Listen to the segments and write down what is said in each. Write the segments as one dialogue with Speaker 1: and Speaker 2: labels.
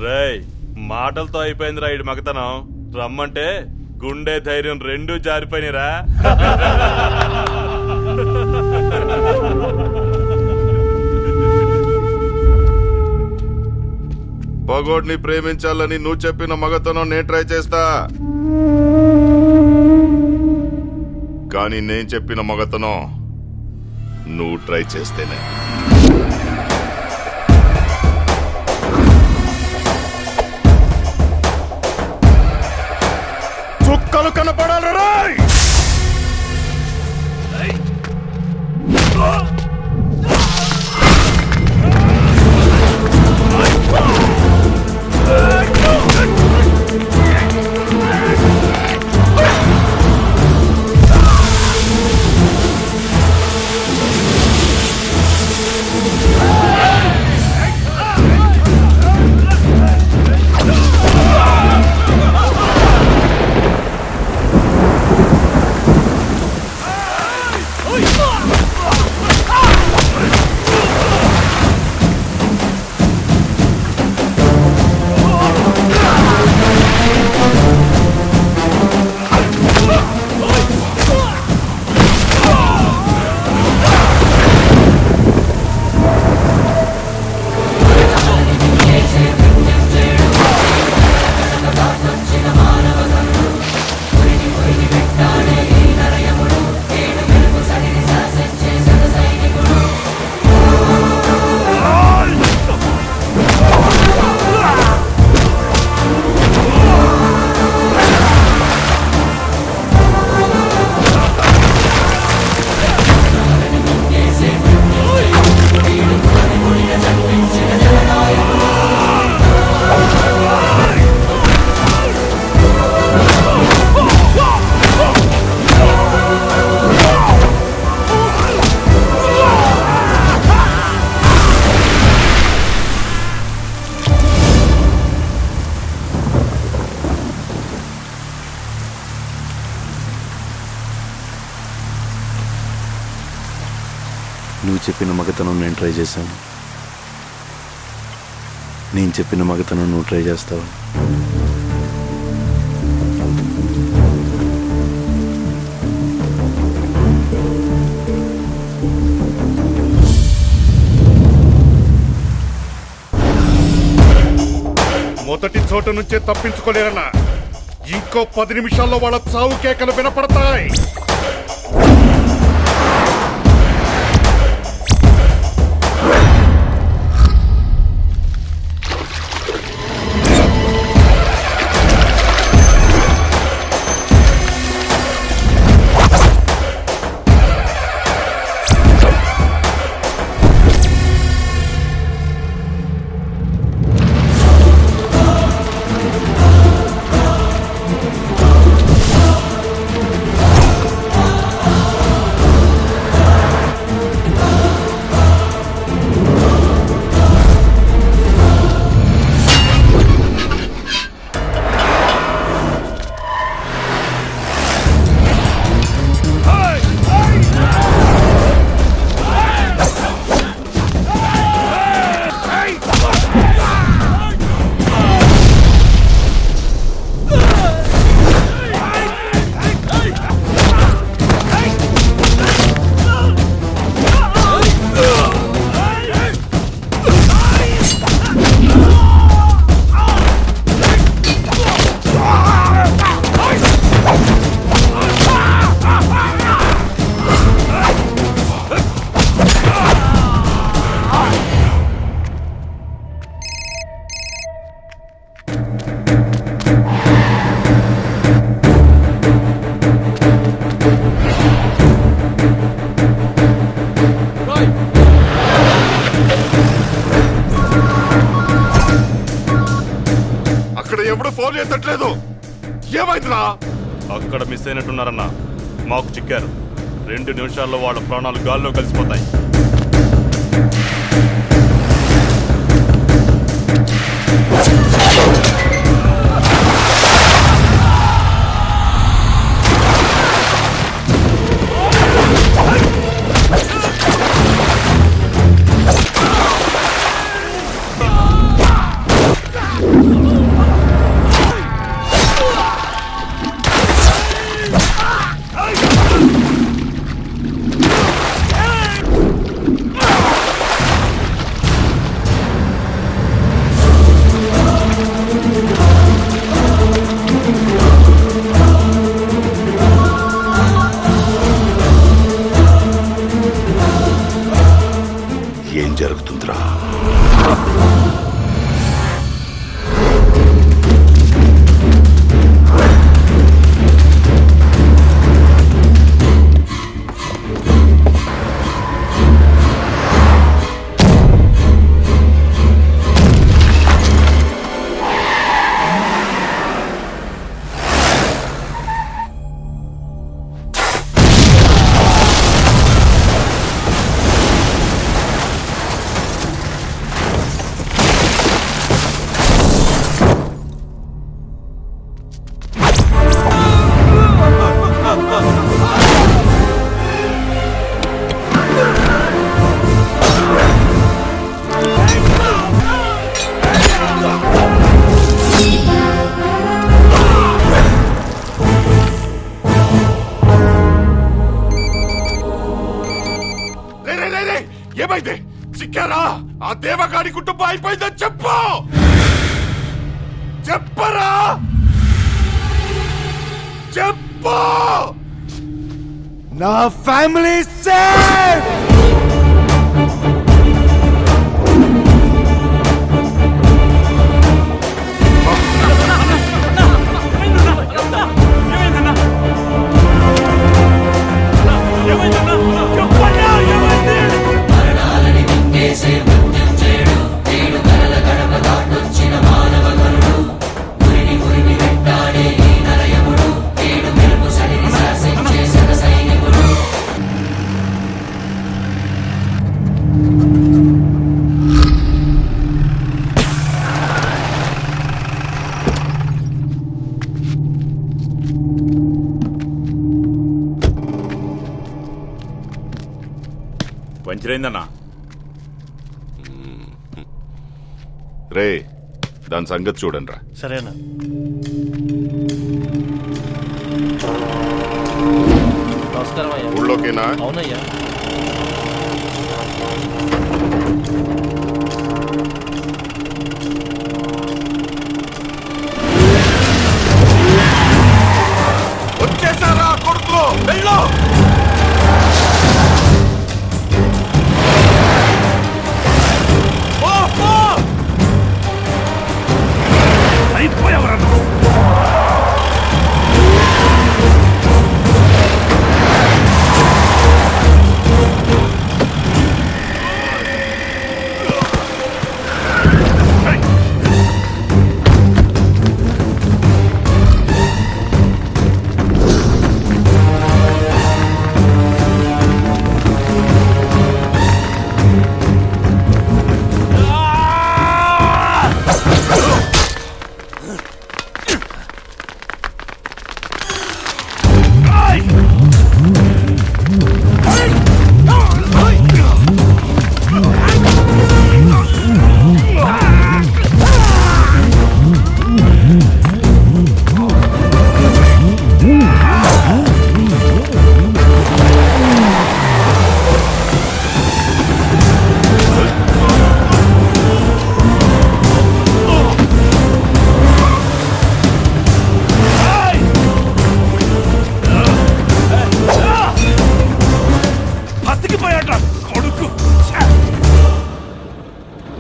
Speaker 1: రేయ్ మాటలతో అయిపోయింది రా ఇడు మగతనం. రమ్మంటే గుండె ధైర్యం రెండూ జారిపోయినరా.
Speaker 2: పగోడ్ని ప్రేమించాలని నువ్వు చెప్పిన మగతనం నేను ట్రై చేస్తా, కానీ నేను చెప్పిన మగతనం నువ్వు ట్రై చేస్తేనే. చుక్కలు కనపడాలి రాయ్.
Speaker 3: నువ్వు చెప్పిన మగతనం నేను ట్రై చేశాను, నేను చెప్పిన మగతనం నువ్వు ట్రై చేస్తావు.
Speaker 2: మొదటి చోటు నుంచే తప్పించుకోలేరన్నా. ఇంకో 10 నిమిషాల్లో వాళ్ళ చావు కేకలు వినపడతాయి. ఎవడు ఫోన్ చేస్తట్లేదు. ఏమైందిరా?
Speaker 1: అక్కడ మిస్ అయినట్టున్నారన్నా. మాకు చిక్కారు. 2 నిమిషాల్లో వాళ్ళ ప్రాణాలు గాల్లో కలిసిపోతాయి.
Speaker 2: వచ్చారా ఆ దేవగాడి కుటుంబం అయిపోయిందని చెప్పు. చెప్పరా, చెప్పు.
Speaker 3: నా ఫ్యామిలీ సేఫ్.
Speaker 1: పంచరైందన్నా.
Speaker 2: రే, దాని సంగతి చూడండి రా.
Speaker 4: సరేనా? నమస్కారం అయ్యా.
Speaker 2: ఊళ్ళోకేనా?
Speaker 4: అవునయ్యా.
Speaker 2: వచ్చేసారా కొడుకు? వెళ్ళు.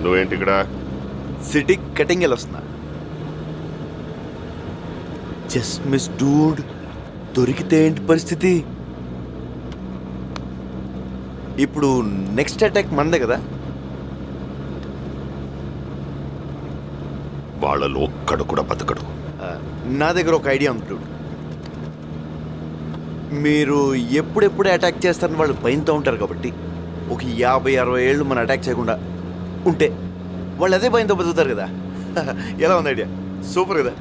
Speaker 2: నువ్వేంటి ఇక్కడ?
Speaker 3: సిటీ కటింగ్ వస్తున్నా. Just miss Dude. దొరికితే ఏంటి పరిస్థితి? ఇప్పుడు నెక్స్ట్ అటాక్ మనదే కదా.
Speaker 2: వాళ్ళలో ఒక్కడు కూడా బతకడు.
Speaker 3: నా దగ్గర ఒక ఐడియా ఉంది. మీరు ఎప్పుడెప్పుడు అటాక్ చేస్తారని వాళ్ళు భయంతో ఉంటారు కాబట్టి ఒక 50-60 ఏళ్ళు మనం అటాక్ చేయకుండా ఉంటే వాళ్ళు అదే భయంతో బతుకుతారు కదా. ఎలా ఉంది ఐడియా? సూపర్ కదా.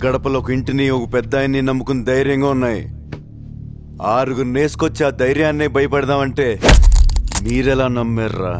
Speaker 3: గడపలో ఒక ఇంటిని ఒక పెద్ద ఆయన్ని నమ్ముకుని ధైర్యంగా ఉన్నాయి. 6 నేసుకొచ్చి ఆ ధైర్యాన్ని భయపడదామంటే మీరెలా నమ్మారా?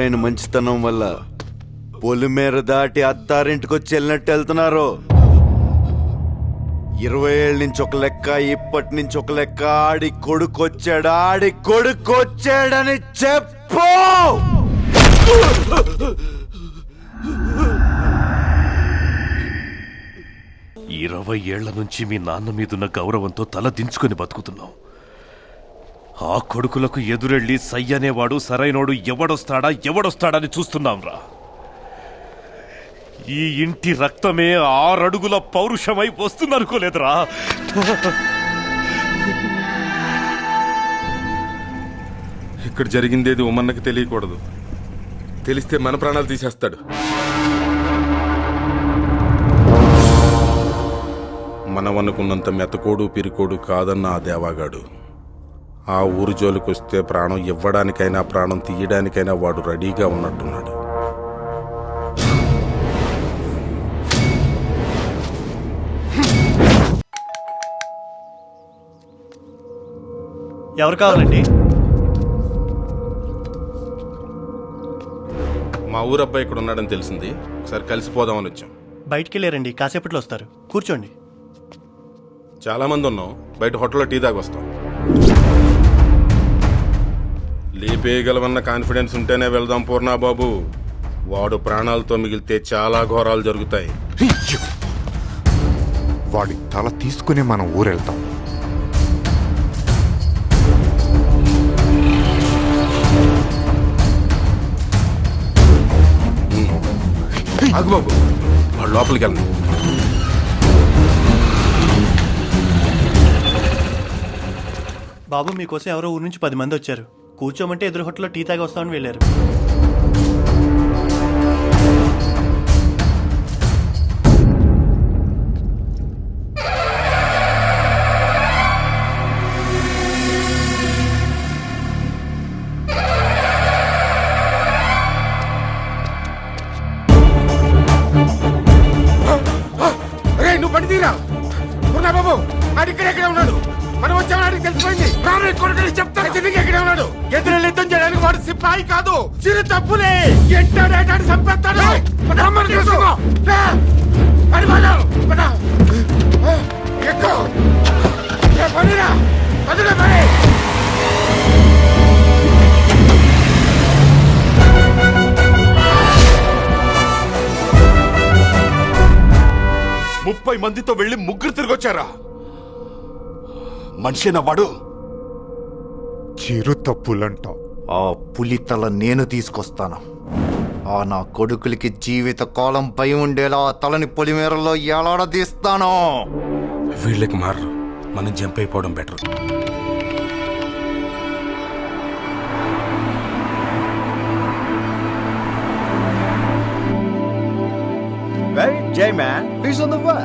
Speaker 3: ఆయన మంచితనం వల్ల పొలిమేర దాటి అత్తారింటికి వచ్చి వెళ్ళినట్టు వెళ్తున్నారు. 20 ఏళ్ళ నుంచి ఒక లెక్క, ఇప్పటి నుంచి ఒక లెక్క. ఆడి కొడుకొచ్చాడని చెప్పు.
Speaker 5: 20 ఏళ్ల నుంచి మీ నాన్న మీదున్న గౌరవంతో తల దించుకొని బతుకుతున్నాం. ఆ కొడుకులకు ఎదురెళ్ళి సై అనేవాడు సరైనోడు ఎవడొస్తాడని చూస్తున్నాంరా. ఈ ఇంటి రక్తమే 6 అడుగుల పౌరుషమై వస్తుందనుకోలేదురా.
Speaker 6: ఇక్కడ జరిగిందేది ఉమ్మన్నకి తెలియకూడదు. తెలిస్తే మన ప్రాణాలు తీసేస్తాడు. మనం అనుకున్నంత మెతకోడు పిరికోడు కాదన్న ఆ దేవాగాడు ఆ ఊరు జోలికొస్తే ప్రాణం ఇవ్వడానికైనా ప్రాణం తీయడానికైనా వాడు రెడీగా ఉన్నట్టున్నాడు.
Speaker 7: ఎవరు కావాలండి?
Speaker 6: మా ఊరబ్బాయి ఇక్కడ ఉన్నాడని తెలిసింది. ఒకసారి కలిసిపోదామని వచ్చాం.
Speaker 7: బయటికి వెళ్ళారండి, కాసేపట్లో వస్తారు. కూర్చోండి.
Speaker 6: చాలా మంది ఉన్నాం. బయట హోటల్లో టీ తాగి వస్తాం. లేపేయగలవన్న కాన్ఫిడెన్స్ ఉంటేనే వెళ్దాం పూర్ణాబాబు. వాడు ప్రాణాలతో మిగిలితే చాలా ఘోరాలు జరుగుతాయి.
Speaker 2: వాడి తల తీసుకుని మనం ఊరెళ్తాం.
Speaker 6: ఆగు బాబు, వాడు లోపలికి వెళ్ళండి.
Speaker 7: బాబు, మీకోసం ఎవరో ఊరు నుంచి 10 మంది వచ్చారు. కూర్చోమంటే ఎదురు హోటల్లో టీ తాగి వస్తామని వెళ్ళారు.
Speaker 6: నువ్వు బండి తీరా పూర్ణాబాబు. ఆడి ఇక్కడే ఉన్నాడు. మనం వచ్చామని తెలిసిపోయింది. చెప్తాను ఎక్కడే ఉన్నాడు. ఎదురు యుద్ధం చేయడానికి వాడు సిపాయి కాదు, చిరు తప్పులే. ఎంటాడు చంపేస్తాడు.
Speaker 2: ముప్పై మందితో వెళ్ళి 3 తిరిగొచ్చారా? మనిషిన వాడు చిరు తప్పులంట.
Speaker 8: ఆ పులి తల నేను తీసుకొస్తాను. ఆ నా కొడుకులకి జీవిత కాలం పై ఉండేలా ఆ తలని పొలిమేరలో ఎలాడదీస్తాను.
Speaker 6: వీళ్ళకి మారు, మనం జంప్ అయిపోవడం better.
Speaker 3: Well, J-Man, he's on the way.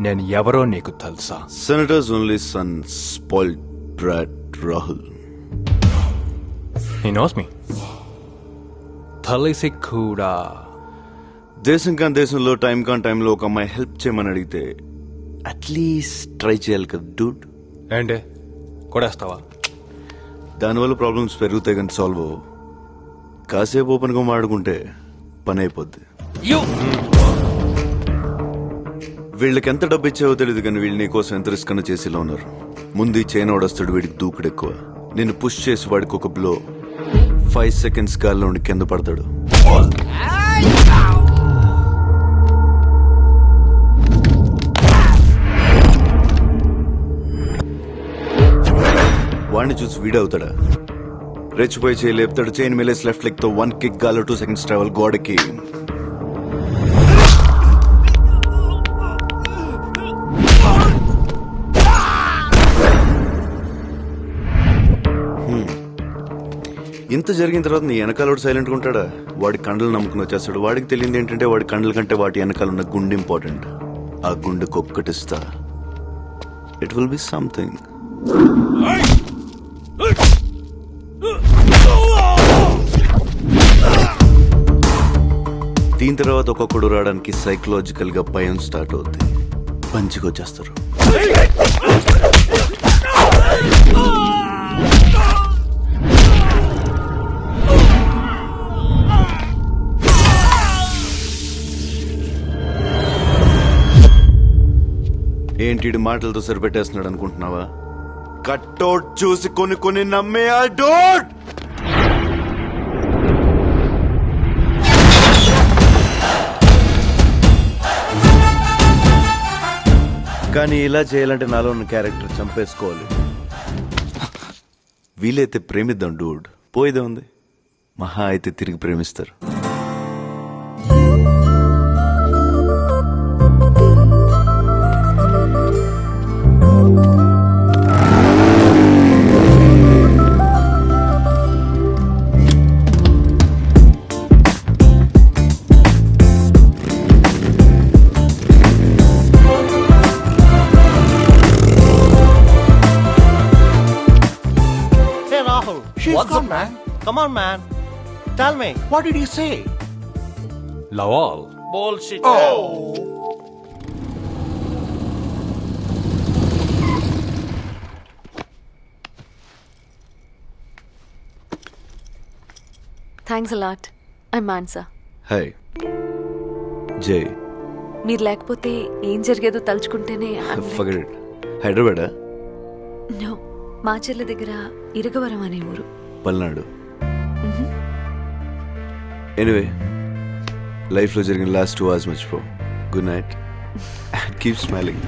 Speaker 9: నేను ఎవరో నీకు తెలుసా?
Speaker 3: Senator's only son, spoiled brat Rahul.
Speaker 9: He knows me. తెలిసి కూడా
Speaker 3: దేశం కాని దేశంలో టైం కాని టైంలో ఒక అమ్మాయి హెల్ప్ చేయమని అడిగితే అట్లీస్ట్ ట్రై చేయాలి కదా డూడ్.
Speaker 9: ఏంటి కొడేస్తావా?
Speaker 3: దానివల్ల ప్రాబ్లమ్స్ పెరుగుతాయి కానీ సాల్వ్ అవ్వవు. కాసేపు ఓపెన్గా మాడుకుంటే పని అయిపోద్ది. వీళ్ళకి ఎంత డబ్బు ఇచ్చావో తెలియదు కానీ వీళ్ళు నీకోసం ఎంత రిస్క్ అన్న చేసేలా ఉన్నారు. ముందు ఈ చైనా వాడొస్తాడు, వీడికి దూకుడు ఎక్కువ. నేను పుష్ చేసి వాడికి ఒక బ్లో, 5 seconds గాల్లో ఉండి కింద పడతాడు. వాడిని చూసి వీడవుతాడా? రెచ్చిపోయి చేయి లేపుతాడు, చైన్ మేలేసి లెఫ్ట్ లెగ్ తో 1 kick గాల్లో 2 seconds ట్రావెల్ గోడకి. ఇంత జరిగిన తర్వాత నీ వెనకాల సైలెంట్ గా ఉంటాడా? వాడి కండలు నమ్ముకుని వచ్చేస్తాడు. వాడికి తెలియదు ఏంటంటే వాడి కండల కంటే వాటి వెనకాల ఉన్న గుండె ఇంపార్టెంట్. ఆ గుండెకి ఒక్కటిస్తా, ఇట్ విల్ బి సంథింగ్. దీని తర్వాత ఒక్కొక్కడు రావడానికి సైకలాజికల్ గా భయం స్టార్ట్ అవుద్ది. పంచికి వచ్చేస్తారు. ఏంటి మాటలతో సరిపెట్టేస్తున్నాడు అనుకుంటున్నావా? కట్టౌట్ చూసి కొన్ని నమ్మే ఆ డోట్. కానీ ఇలా చేయాలంటే నాలో ఉన్న క్యారెక్టర్ చంపేసుకోవాలి. వీలైతే ప్రేమిద్దాం డూడ్, పోయేదే ఉంది. మహా అయితే తిరిగి ప్రేమిస్తారు.
Speaker 7: What's up, man? Come on, man. Tell me. What did he say?
Speaker 9: Love all.
Speaker 4: Bullshit.
Speaker 10: Thanks a lot. I Mansa.
Speaker 3: Hi జై.
Speaker 10: మీరు లేకపోతే ఏం జరిగేదో తలుచుకుంటేనే
Speaker 3: హైదరాబాదా?
Speaker 10: నో, మాచర్ల దగ్గర ఇరగవరం అనే ఊరు.
Speaker 3: పల్నాడు. ఎనీవే, లైఫ్లో జరిగిన లాస్ట్ 2 hours మర్చిపో. Good night. Keep smiling.